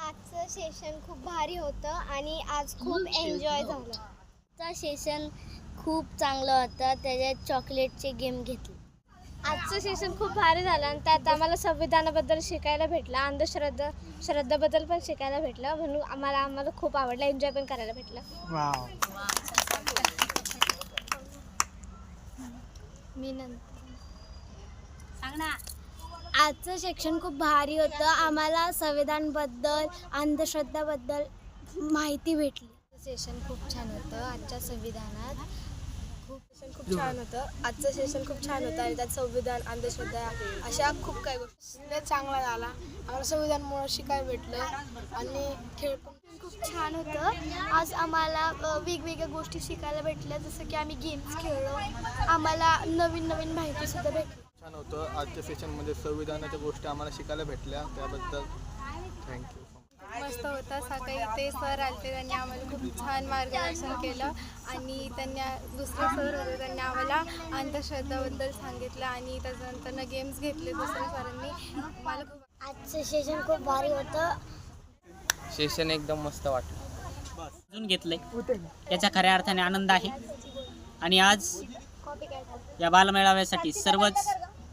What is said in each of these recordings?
आजचं सेशन खूप भारी होतं आणि आज खूप एन्जॉय झालं. आजचं सेशन खूप चांगलं होतं. त्याच्यात चॉकलेटचे गेम घेतले. आजचं सेशन खूप भारी झालं आणि त्यात आम्हाला संविधानाबद्दल शिकायला भेटलं, श्रद्धाबद्दल पण शिकायला भेटलं, म्हणून आम्हाला खूप आवडलं, एन्जॉय पण करायला भेटलं. वाव. मी नंतर सांग ना. आजचं सेक्शन खूप भारी होतं. आम्हाला संविधानबद्दल, अंधश्रद्धाबद्दल माहिती भेटली. सेशन खूप छान होतं. आजच्या संविधानात खूप छान होतं. आजचं सेशन खूप छान होतं आणि त्यात संविधान, अंधश्रद्धा अशा खूप काही गोष्टी चांगला झाला. आम्हाला संविधानमुळे शिकायला भेटलं आणि खेळ पण खूप छान होतं. आज आम्हाला वेगवेगळ्या गोष्टी शिकायला भेटल्या, जसं की आम्ही गेम्स खेळलो. आम्हाला नवीन नवीन माहितीसुद्धा भेटली. छान होतं. आजच्या सेशनमध्ये संविधानाच्या गोष्टी आम्हाला शिकायला भेटल्या, त्याबद्दल थँक्यू. मस्त होता. सकाळी ते सर आले, त्यांनी आम्हाला खूप छान मार्गदर्शन केलं आणि दुसरे सर होते, त्यांनी आम्हाला अंधश्रद्धाबद्दल सांगितलं आणि त्याच्यानंतर गेम्स घेतले दुसऱ्या सरांनी. मला खूप आजचं सेशन खूप भारी होतं. सेशन एकदम मस्त वाटलं. अजून घेतलंय याचा खऱ्या अर्थाने आनंद आहे. आणि आज या बालमेळाव्यासाठी सर्वच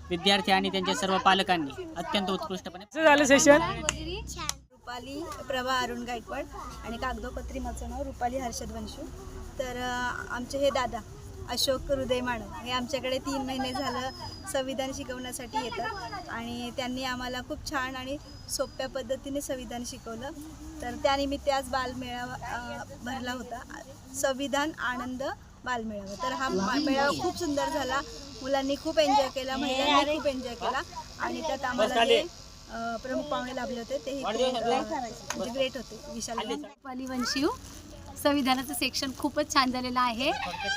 विद्यार्थी आणि त्यांच्या सर्व पालकांनी अत्यंत उत्कृष्टपणे झालं सेशन. रुपाली प्रभा अरुण गायकवाड आणि कागदोपत्री माझं नाव रुपाली हर्षद वंशू. तर आमचे हे दादा अशोक हृदय मानव हे आमच्याकडे 3 महिने झालं संविधान शिकवण्यासाठी येतात आणि त्यांनी आम्हाला खूप छान आणि सोप्या पद्धतीने संविधान शिकवलं. तर त्यानिमित्त आज बालमेळावा भरला होता, संविधान आनंद बालमेळावा. तर हा मेळावा खूप सुंदर झाला. मुलांनी खूप एन्जॉय केला, महिलांनी खूप एन्जॉय केला आणि त्यात आम्हाला जे प्रमुख पाहुणे लाभले होते तेही म्हणजे ग्रेट होते. विशाल रुपाली वंशी. संविधानाचं सेक्शन खूपच छान झालेलं आहे.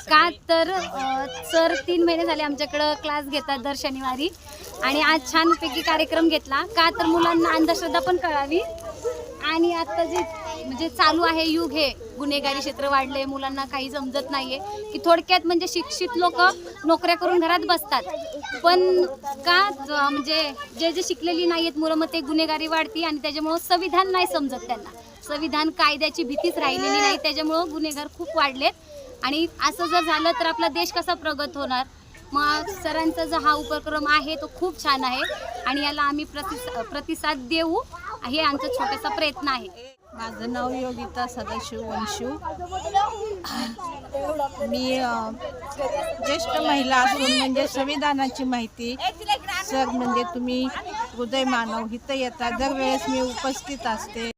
का तर सर 3 महिने झाले आमच्याकडं क्लास घेतात दर शनिवारी आणि आज छानपैकी कार्यक्रम घेतला. का तर मुलांना अंधश्रद्धा पण कळावी आणि आता जे म्हणजे चालू आहे युग, हे गुन्हेगारी क्षेत्र वाढले, मुलांना काही समजत नाहीये की थोडक्यात म्हणजे शिक्षित लोक नोकऱ्या करून घरात बसतात, पण का म्हणजे जे शिकलेली नाही आहेत मुलं, मग ते गुन्हेगारी वाढती आणि त्याच्यामुळं संविधान नाही समजत त्यांना. संविधान कायद्याची भीतीच राहिलेली नाही, त्याच्यामुळं गुन्हेगार खूप वाढलेत आणि असं जर झालं तर आपला देश कसा प्रगत होणार. मग सरांचा जो हा उपक्रम आहे तो खूप छान आहे आणि याला आम्ही प्रतिसाद देऊ, हे आमचा छोटासा प्रयत्न आहे. माझं नाव योगिता सदाशिव वंशू. मी ज्येष्ठ महिला असून म्हणजे संविधानाची माहिती सर म्हणजे तुम्ही हृदय मानव इथं येता दरवेळेस मी उपस्थित असते.